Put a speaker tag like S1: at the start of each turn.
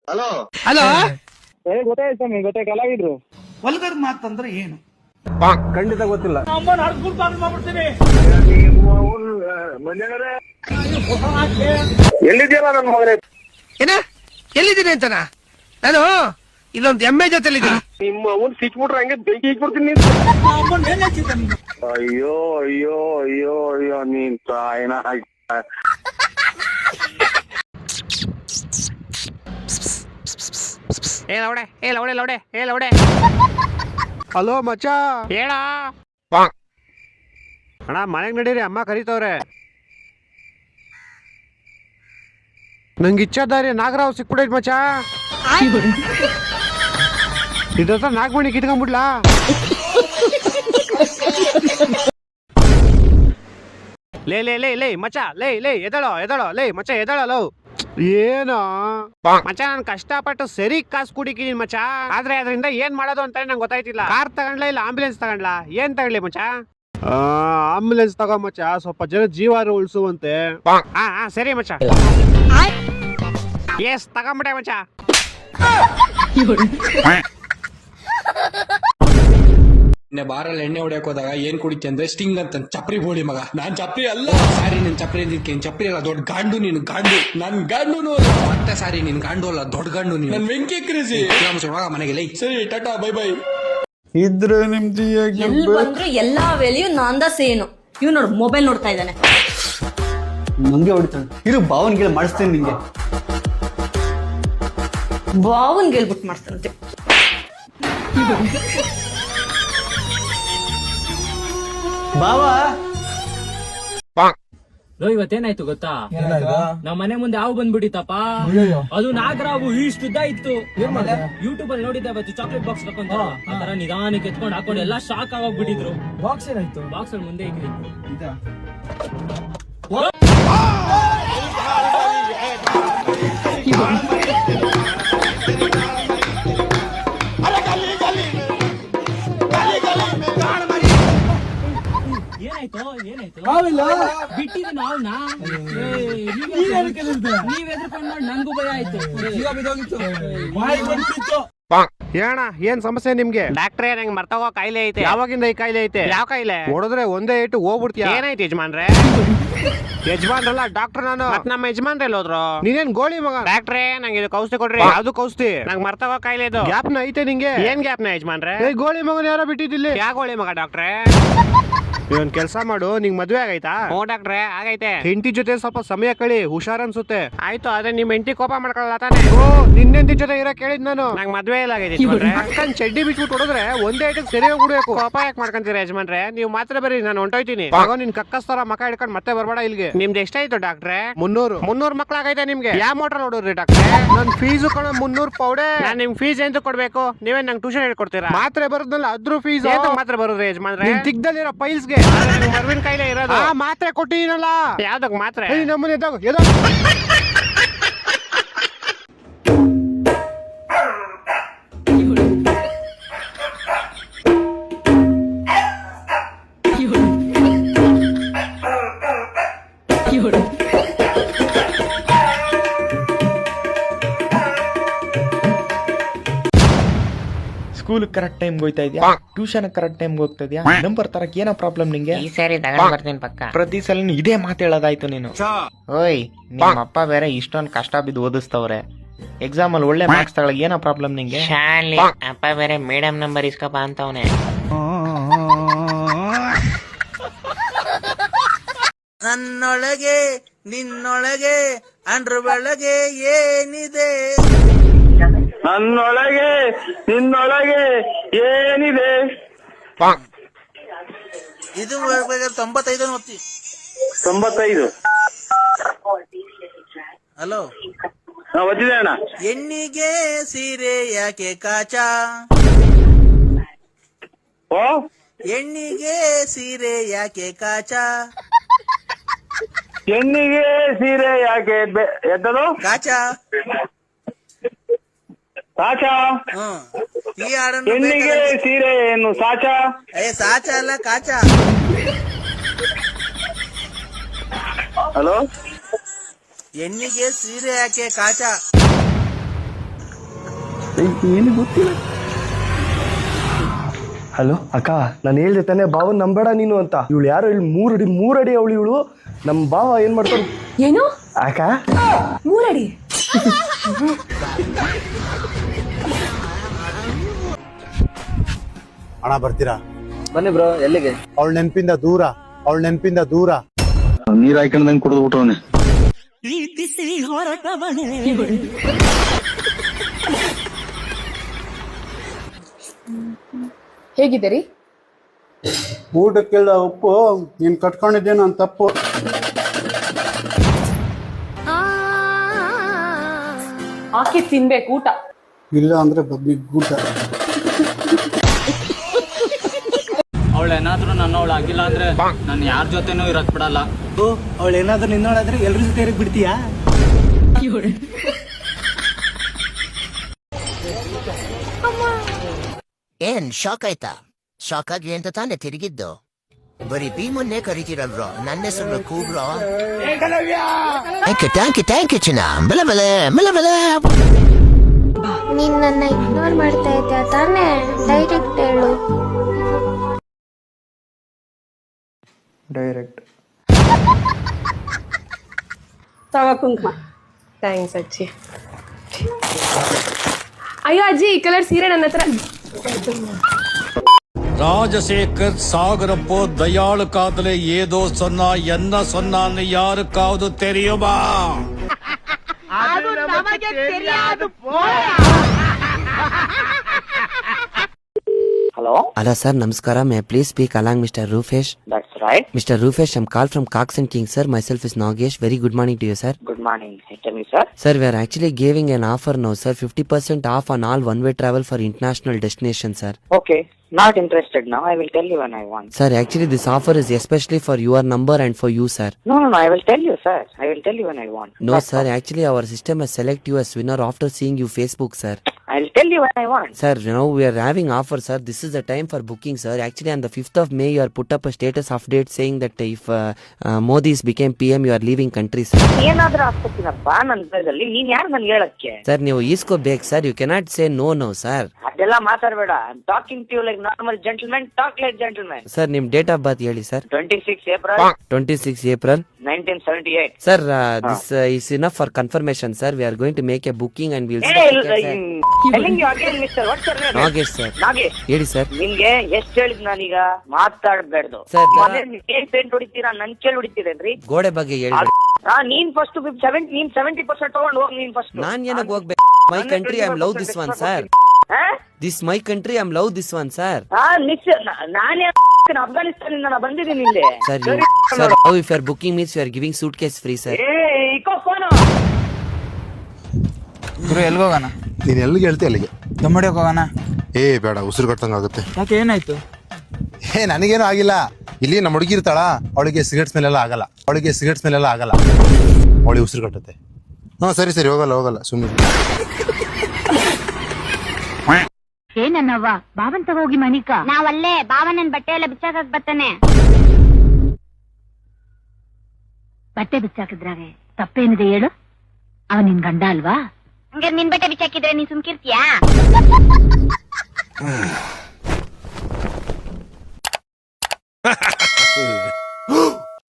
S1: Hello
S2: hello
S3: ಗೊತ್ತಾಯ್ತು ಸ್ವಾಮಿ, ಗೊತ್ತಾಯ್ತು. ಕಲಾವಿದ್ರು
S2: vulgar ಮಾತಂದ್ರೆ ಏನು?
S3: ಖಂಡಿತ ಗೊತ್ತಿಲ್ಲ.
S1: ಎಲ್ಲಿದ್ಯಲ್ಲ ನನ್ನ ಮಗನೇ?
S2: ಏನ ಎಲ್ಲಿದ್ದೀನಿ ಅಂತನಾ? ನಾನು ಇಲ್ಲೊಂದು ಎಮ್ಮೆ ಜೊತೆಲಿದ್ದೀನಿ.
S1: ನಿಮ್ಮ ಅವನ್ ಸಿಕ್ಬಿಟ್ರೆ ಹಂಗೆ ಬೆಂಕಿ ಇಕ್ಬಿಡ್ತೀನಿ. ಅಯ್ಯೋ ಅಯ್ಯೋ ಅಯ್ಯೋ ಅಯ್ಯೋ ನೀನ್ ತಾಯಿನ.
S4: ಲೌಡೆ
S3: ಹಲೋ ಮಚ್ಚ,
S4: ಹೇಳ
S3: ಅಣ್ಣ ಮನೆಗ್ ನಡೀರಿ, ಅಮ್ಮ ಕರೀತವ್ರೆ. ನಂಗೆ ಇಚ್ಛಾದಾರಿ ನಾಗರಾವ್ ಸಿಕ್ಬಿಡೈತ್ ಮಚ್ಚ. ಇದತ್ರ ನಾಗಮಣಿ ಕಿತ್ಕೊಂಡ್ಬಿಡ್ಲಾ?
S4: ಲೇ ಲೇ ಲೇ ಲೇ ಮಚ್ಚ, ಲೇ ಲೇ ಎದಳೋ ಎದಳೋ, ಲೇ ಮಚ್ಚ ಎದಳೋ.
S3: ಏನೋ
S4: ಮಚ್ಚ, ನಾನು ಕಷ್ಟಪಟ್ಟು ಸರಿ ಕಾಸು ಕುಡಿಕಿದೀನಿ ಮಚ್ಚ. ಆದ್ರೆ ಅದರಿಂದ ಏನ್ ಮಾಡೋದು ಅಂತ ನಂಗೆ ಗೊತ್ತಾಯ್ತಿಲ್ಲ. ಕಾರ್ ತಗೊಂಡ್ಲಾ ಇಲ್ಲ ಆಂಬುಲೆನ್ಸ್ ತಗೊಂಡ್ಲಾ? ಏನ್ ತಗೊಳ್ಳಿ ಮಚ್ಚ?
S3: ಆಂಬುಲೆನ್ಸ್ ತಗೋ ಮಚ್ಚ, ಸ್ವಲ್ಪ ಜನ ಜೀವಾರು ಉಳಿಸುವಂತೆ.
S4: ಹಾ ಸರಿ ಮಚ್ಚ. ಎಸ್ ತಗೊಂಬಿಟ್ಟೆ ಮಚ್ಚ.
S5: ಬಾರಲ್ಲಿ ಎಣ್ಣೆ ಹೊಡ್ಯಕ್ ಹೋದಾಗ ಏನ್ ಕುಡಿತಿ ಅಂದ್ರೆ ಸ್ಟಿಂಗ್ ಅಂತ ಚಪ್ರಿ ಬೋಳಿ ಮಗ. ನಾನ್ ಚಪ್ರಿ ಅಲ್ಲ. ಸಾರಿ ನಿನ್ ಚಪ್ರಿ ಇದಕ್ಕೆ ಚಪ್ರಿ ಅಲ್ಲ, ದೊಡ್ಡ ಗಾಂಡು ನೀನು. ಗಾಂಡು ನನ್ ಗಾಂಡು ಮತ್ತೆ ಸಾರಿ ನಿನ್ ಗಾಂಡು ಅಲ್ಲ, ದೊಡ್ಡ ಗಾಂಡು ನೀನು. ನನ್ ವೆಂಕಿ ಕ್ರೇಜಿ ಮನೆಗೆ ಲೈ. ಸರಿ ಟಾಟಾ ಬೈ ಬೈ.
S3: ಇದ್ರೆ ನಿಮ್ದಿಯಾಗಿ
S6: ಎಲ್ಲಿ ಬಂದ್ರು ಎಲ್ಲಾ ವೇಳೆಯೂ ನಾಂದ ಸೇನು. ಇವ್ ನೋಡು ಮೊಬೈಲ್ ನೋಡ್ತಾ ಇದ್ದಾನೆ.
S7: ನಂಗೆ ಹೊಡಿತಾನೆ. ಇರು ಭಾವನ್ಗೆ ಮಾಡಿಸ್ತೇನೆ ನಿಂಗೆ.
S6: ಬಾವನ್ ಗೆಲ್ಬಿಟ್ಟು ಮಾಡ್ತಾನಂತೆ.
S7: ಬಾವಾ
S8: ಇವತ್ತೇನಾಯ್ತು ಗೊತ್ತಾ? ನಮ್ಮ ಮನೆ ಮುಂದೆ ಹಾವು ಬಂದ್ಬಿಟ್ಟಿತ್ತಪ್ಪ. ಅದು ನಾಗರಾವು ಇಷ್ಟುದ್ದ ಇತ್ತು. ಯೂಟ್ಯೂಬ್ ಅಲ್ಲಿ ನೋಡಿದ್ದೆ ಅವತ್ತು, ಚಾಕ್ಲೇಟ್ ಬಾಕ್ಸ್ ತಕೊಂತ ಆ ತರ ನಿಧಾನಕ್ಕೆ ಎತ್ಕೊಂಡು ಹಾಕೊಂಡು ಎಲ್ಲ ಶಾಕ್ ಆಗೋಗ್ಬಿಟ್ಟಿದ್ರು. ಬಾಕ್ಸ್ ಏನಾಯ್ತು? ಬಾಕ್ಸ್ ಅಲ್ಲಿ ಮುಂದೆ ಏನಾಯ್ತು ಬಿಟ್ಟಿದ್ದು ನಾವ್ನ. ನೀವ್ ಎದ್ರಕೊಂಡ್ ನೋಡಿ ನಂಗೂ ಭಯ ಆಯ್ತು.
S3: ಏಣ ಏನ್ ಸಮಸ್ಯೆ ನಿಮ್ಗೆ?
S4: ಡಾಕ್ಟ್ರೇ, ನಂಗೆ ಮರ್ತೋಗೋ ಕಾಯಿಲೆ ಐತೆ.
S3: ಯಾವಾಗಿಂದ ಈ ಕಾಯಿಲೆ ಐತೆ?
S4: ಯಾವ ಕಾಯಿಲೆ?
S3: ಹೊಡೆದ್ರೆ ಒಂದೇ ಏಟು ಹೋಗ್ಬಿಡ್ತೀಯ.
S4: ಏನಾಯ್ತು ಯಜಮಾನ್ರೆ?
S3: ಯಜಮಾನ್ರಲ್ಲ ಡಾಕ್ಟರ್ ನಾನು.
S4: ಮತ್ ನಮ್ಮ ಯಜಮಾನ್ರೆ ಹೋದ್ರು.
S3: ನೀನೇನ್ ಗೋಳಿ ಮಗ?
S4: ಡಾಕ್ಟ್ರೇ, ನಂಗೆ ಇದು ಔಷಧಿ ಕೊಡ್ರಿ.
S3: ಯಾವ್ದು ಕೌಸ್ತಿ?
S4: ನಂಗೆ ಮರ್ತೋಗೋ ಕಾಯಿಲೆ ಇದು.
S3: ಗ್ಯಾಪ್ನ ಐತೆ ನಿಂಗೆ?
S4: ಏನ್ ಗ್ಯಾಪ್ನ ಯಜಮಾನ್ರೆ?
S3: ಗೋಳಿ ಮಗನ ಯಾರೋ ಬಿಟ್ಟಿದ್ದಿಲ್ಲಿ.
S4: ಯಾಗೋಳಿ ಮಗ ಡಾಕ್ಟ್ರೇ?
S3: ಇವನ್ ಕೆಲ್ಸ ಮಾಡು, ನಿಂಗ್ ಮದ್ವೆ ಆಗೈತಾ?
S4: ಹ್ಞೂ ಡಾಕ್ಟ್ರೇ, ಆಗೈತೆ.
S3: ಹೆಂಡತಿ ಜೊತೆ ಸ್ವಲ್ಪ ಸಮಯ ಕಳಿ, ಹುಷಾರ್ ಅನ್ಸುತ್ತೆ.
S4: ಆಯ್ತು, ಆದ್ರೆ ನಿಮ್ ಹೆಂಡತಿ ಕೋಪ ಮಾಡ್ಕೊಳ್ಳಲ್ಲ ತಾನೆ?
S3: ಓ, ನಿನ್ನೆಂಟಿ ಜೊತೆ ಇರೋ ಕೇಳಿದ್ ನಾನು.
S4: ನಂಗೆ ಮದ್ವೆ ಇಲ್ಲ ಆಗೈತೆ ಯಜಮಾನ್ರೆ.
S3: ಅಕ್ಕನ್ ಚಡ್ಡಿ ಬಿಚ್ಬಿಟ್ಟು ಹೊಡೆದ್ರೆ ಒಂದೇ ಐಟಕ್ ಸರಿ ಹೋಗ್ಬಿಡ್ಬೇಕು.
S4: ಕೋಪ ಯಾಕೆ ಮಾಡ್ಕೊಂತೀರ ಯಜಮಾನ್ರೆ? ನೀವು ಮಾತ್ರ ಬರ್ರಿ, ನಾನು ಹೊಂಟೋಯ್ತೀನಿ.
S3: ಆಗ ನಿನ್ ಕಕ್ಕಸ್ತಾರ ಮಕ ಹಿಡ್ಕೊಂಡ್ ಮತ್ತೆ ಬರ್ಬೇಡ ಇಲ್ಲಿಗೆ.
S4: ನಿಮ್ದು ಎಷ್ಟಾಯ್ತು ಡಾಕ್ಟ್ರೆ?
S3: 300
S4: ಮಕ್ಳಾಗೈತೆ ನಿಮ್ಗೆ?
S3: ಯಾವ ಮೋಟರ್ ನೋಡ್ರಿ ಡಾಕ್ಟ್ರೆ? ನನ್ ಫೀಸು ಕಣ 300 ಪೌಡೆ.
S4: ನಾನ್ ನಿಮ್ ಫೀಸ್ ಎಂತ ಕೊಡ್ಬೇಕು? ನೀವೇನ್ ನಂಗೆ ಟ್ಯೂಷನ್ ಹೇಳ್ಕೊಡ್ತೀರಾ?
S3: ಮಾತ್ರೆ ಬರೋದ್ನಲ್ಲ ಅದ್ರ ಫೀಸ್
S4: ಮಾತ್ರ ಬರೋದ್ರಿ ಯಜಮಾನ್ರೆ?
S3: ನಿನ್ ತಿಗ್ದಲ್ಲಿರೋ ಪೈಲ್ಸ್ಗೆ
S4: ಮರ್ವಿನ ಕಾಯಿಲೆ ಇರೋದು.
S3: ಮಾತ್ರೆ ಕೊಟ್ಟಿನಲ್ಲ.
S4: ಯಾವ್ದಕ್ ಮಾತ್ರೆ?
S3: ನಮ್ಮನೆ
S9: ಸ್ಕೂಲ್ ಕರೆಕ್ಟ್ ಟೈಮ್ ಹೋಗ್ತಾ ಇದೆಯಾ? ಟ್ಯೂಷನ್ ಕರೆಕ್ಟ್ ಟೈಮ್ ಹೋಗ್ತಾ ಇದೆಯಾ? ನಂಬರ್ ತರಕ್ ಏನೋ ಪ್ರಾಬ್ಲಮ್ ನಿಂಗೆ?
S8: ಈ ಸಾರಿ ತಗೊಂಡ್ ಬರ್ತೀನಿ ಪಕ್ಕ.
S9: ಪ್ರತಿ ಸಲ ಇದೇ ಮಾತು ಹೇಳೋದಾಯ್ತು ನೀನು. ಓಯ್, ನಿಮ್ಮ ಅಪ್ಪ ಬೇರೆ ಇಷ್ಟೊಂದು ಕಷ್ಟ ಬಿದ್ದು ಓದಿಸ್ತವ್ರೆ. ಎಕ್ಸಾಮ್ ಅಲ್ಲಿ ಒಳ್ಳೆ ಮಾರ್ಕ್ಸ್ ತಗೊಳಕ್ ಏನೋ ಪ್ರಾಬ್ಲಮ್ ನಿಂಗೆ?
S8: ಶಾಲಿ ಅಪ್ಪ ಬೇರೆ ಮೇಡಮ್ ನಂಬರ್ ಇಸ್ಕಪ್ಪ ಅಂತವನೆ.
S2: ನನ್ನೊಳಗೆ ನಿನ್ನೊಳಗೆ ಅಂಡ್ರ ಒಳಗೆ ಏನಿದೆ?
S1: ನನ್ನೊಳಗೆ ನಿನ್ನೊಳಗೆ ಏನಿದೆ?
S2: ಇದು 95 ಓದ್ತಿ.
S1: 95.
S2: ಹಲೋ,
S1: ಓದಿದೆ ಅಣ್ಣ.
S2: ಹೆಣ್ಣಿಗೆ ಸೀರೆ ಯಾಕೆ ಕಾಚ?
S1: ಓ,
S2: ಹೆಣ್ಣಿಗೆ ಸೀರೆ ಯಾಕೆ ಕಾಚ?
S1: ಹೆಣ್ಣಿಗೆ ಸೀರೆ ಯಾಕೆ ಎದ್ದದು?
S2: ಕಾಚ.
S1: ಸಾಚ.
S2: ಈ ಹಾಡನ್ನು
S1: ಹೆಣ್ಣಿಗೆ ಸೀರೆ ಏನು ಸಾಚ?
S2: ಸಾಚ ಅಲ್ಲ, ಕಾಚ.
S1: ಹಲೋ,
S2: ಹೆಣ್ಣಿಗೆ ಸೀರೆ ಯಾಕೆ ಕಾಚ?
S10: ಏನು ಗೊತ್ತಿಲ್ಲ. ಹಲೋ ಅಕ್ಕ, ನಾನು ಹೇಳ್ದೆ ತಾನೆ ಬಾವನ್ ನಂಬೇಡ ನೀನು ಅಂತ. ಇವಳು ಯಾರೋ ಇಲ್ಲಿ 3 ಅಡಿ ಅವಳು. ಇವಳು ನಮ್ಮ ಬಾವ ಏನ್ ಮಾಡ್ತಾರೆ
S6: ಏನು
S10: ಅಕ್ಕ?
S6: 3 ಅಡಿ?
S3: ಅಣ್ಣ ಬರ್ತೀರಾ?
S7: ಬನ್ನಿ ಬ್ರೋ. ಎಲ್ಲಿಗೆ?
S3: ಅವಳ ನೆನಪಿಂದ ದೂರ.
S1: ನೀರ್ ಹಾಕೊಂಡಂಗೆ ಕುಡಿದು ಬಿಟ್ಟವನೆ.
S6: ಹೇಗಿದ್ದೀರಿ?
S3: ಊಟಕ್ಕೆಲ್ಲ ಉಪ್ಪು ನೀನ್ ಕಟ್ಕೊಂಡಿದ್ದೆ ನಾನು ತಪ್ಪು.
S6: ಆಕೆ ತಿನ್ಬೇಕು ಊಟ.
S3: ಇಲ್ಲ ಅಂದ್ರೆ ಬಗ್ಗಿಗೂಟ.
S8: ಅವಳೇನಾದ್ರೂ ನನ್ನವಳು ಆಗಿಲ್ಲ ಅಂದ್ರೆ ನಾನು ಯಾರ ಜೊತೆನೂ ಇರಕ್ ಬಿಡಲ್ಲ.
S7: ಅವಳೇನಾದ್ರೂ ನಿನ್ನೋಳಾದ್ರೆ ಎಲ್ರ ಜೊತೆ ಇರಕ್ ಬಿಡ್ತೀಯಾ?
S11: ಏನ್ ಶಾಕ್ ಆಯ್ತಾ? ಶಾಕ್ ಆಗಿ ಅಂತ ತಾನೇ ತಿರುಗಿದ್ದು. ಬರೀ ಭೀಮನ್ನೇ ಕರಿತೀರಲ್ರೋ, ನನ್ನ ಹೆಸರು ಕೂಬ್ರೋ. ಥ್ಯಾಂಕ್ ಯು ಚಿನ್ನ. ಬೆಲೆ
S12: ನೀನ್ ನನ್ನ ಇಗ್ನೋರ್ ಮಾಡ್ತಾ ಇದ್ಯಾ ತಾನೇ? ಡೈರೆಕ್ಟ್ ಹೇಳು.
S7: ಡೈರೆಕ್ಟ್
S6: ತಗೋ ಕುಂಕುಮ. ಥ್ಯಾಂಕ್ಸ್ ಅಜ್ಜಿ. ಅಯ್ಯೋ ಅಜ್ಜಿ, ಈ ಕಲರ್ ಸೀರೆ ನನ್ನ ಹತ್ರ.
S5: ராஜசேகர் சாகரப்போ தயாளு காதல ஏதோ சொன்னா என்ன சொன்னான்னு யாருக்காவது தெரியுமா?
S11: Hello sir, namaskara. May I please speak along Mr. Rufesh?
S8: That's right.
S11: Mr. Rufesh, I'm called from Cox and King, sir. Myself is Nagesh. Very good morning to you, sir.
S8: Good morning. Tell me, sir.
S11: Sir, we are actually giving an offer now, sir. 50% off on all one-way travel for international destinations, sir.
S8: Okay. Not interested now. I will tell you when I want.
S11: Sir, actually this offer is especially for your number and for you, sir.
S8: No. I will tell you, sir. I will tell you when I want.
S11: No, sir. Actually, our system has selected you as winner after seeing you Facebook, sir.
S8: I will tell you when I want.
S11: Sir, now we are having offer, sir. This is the time for booking, sir. Actually, on the 5th of May, you are put up a status update saying that if Modi's became PM, you are leaving country, sir.
S8: ಏನಾದ್ರೂ ಆಗ್ತಿನಪ್ಪ ನನ್ನ ಬರದಲ್ಲಿ ನೀನ್ ಯಾರು ನನ್ಗೆ ಹೇಳಕ್ಕೆ?
S11: Sir, ನೀವು ಈಸ್ಕೋಬೇಕು, sir. You cannot say no, sir.
S8: ಅದೆಲ್ಲ ಮಾತಾಡಬೇಡ. I'm talking to you like normal gentleman. Talk like gentleman.
S11: Sir, ನಿಮ್ಮ ಡೇಟ್ ಆಫ್ ಬರ್ತ್ ಹೇಳಿ, sir.
S8: 26 April 1978.
S11: Sir, this is enough for confirmation, sir. We are going to make a booking and we'll
S8: telling you again, Mr. What's your name?
S11: Nagesh, sir.
S8: Nagesh.
S11: ಹೇಳಿ, sir.
S8: ನಿಮ್ಗೆ ಎಷ್ಟು ಹೇಳಿದ್ ನಾನೀಗ ಮಾತಾಡಬೇಡ್ದು.
S11: Sir,
S8: ಏನ್ paint ಹೊಡಿತೀರಾ? ನನ್ ಕೇಳಿ ಹೊಡಿತೀರೇನ್ರಿ?
S11: ಗೋಡೆ ಬಗ್ಗೆ ಹೇಳಿ.
S8: ನೀನ್ ಫಸ್ಟ್ 70% ತಗೊಂಡು ಹೋಗಿ. ನೀನ್ ಫಸ್ಟ್
S11: ನಾನ್ ಏನಕ್ಕೆ ಹೋಗ್ಬೇಕು? My country, I love this one, sir. This my country, I love this one, sir.
S8: ನಾನೇ ಅಫ್ಘಾನಿಸ್ತಾನ ಬಂದಿದ್ದೀನಿ ಇಲ್ಲಿ.
S11: Sir, now if you are booking means you are giving suitcase free, sir.
S7: ಗುರು ಎಲ್ಗೋಗೋಣ?
S3: ನೀನ್ ಎಲ್ಲಿಗೆ ಹೇಳ್ತಿ ಅಲ್ಲಿಗೆ.
S7: ದಮ್ಮಡಿಯೋಕೆ ಹೋಗೋಣ?
S3: ಬೇಡ, ಉಸಿರು ಕಟ್ಟಂಗ ಆಗುತ್ತೆ.
S7: ಯಾಕೆ, ಏನಾಯ್ತು?
S3: ನನಗೇನು ಆಗಿಲ್ಲ. ಇಲ್ಲಿ ನಮ್ಮ ಹುಡುಗಿ ಇರ್ತಾಳ, ಅವಳಿಗೆ ಸಿಗರೇಟ್ ಸ್ಮೆಲ್ ಆಗಲ್ಲ. ಅವಳಿಗೆ ಉಸಿರು ಕಟ್ಟುತ್ತೆ. ಸರಿ ಹೋಗಲ್ಲ ಸುಮ್ಮನೆ.
S12: ಏನನ್ನವ್ವ, ಬಾವನ್ ತಗೋಗಿ ಮನಿಕ. ನಾವಲ್ಲೇ ಬಾವನನ್ ಬಟ್ಟೆ ಎಲ್ಲ ಬಿಚ್ಚಾಕಕ್ ಬರ್ತಾನೆ. ಬಟ್ಟೆ ಬಿಚ್ಚಾಕಿದ್ರಾಗೆ ತಪ್ಪೇನಿದೆ ಹೇಳು? ಅವ ನಿನ್ ಗಂಡ ಅಲ್ವಾ? ಹಂಗಾರೆ ನಿನ್ ಬಟ್ಟೆ ಬಿಚ್ಚಾಕಿದ್ರೆ ನೀನ್ ಸುಮ್ಕಿರ್ತೀಯಾ?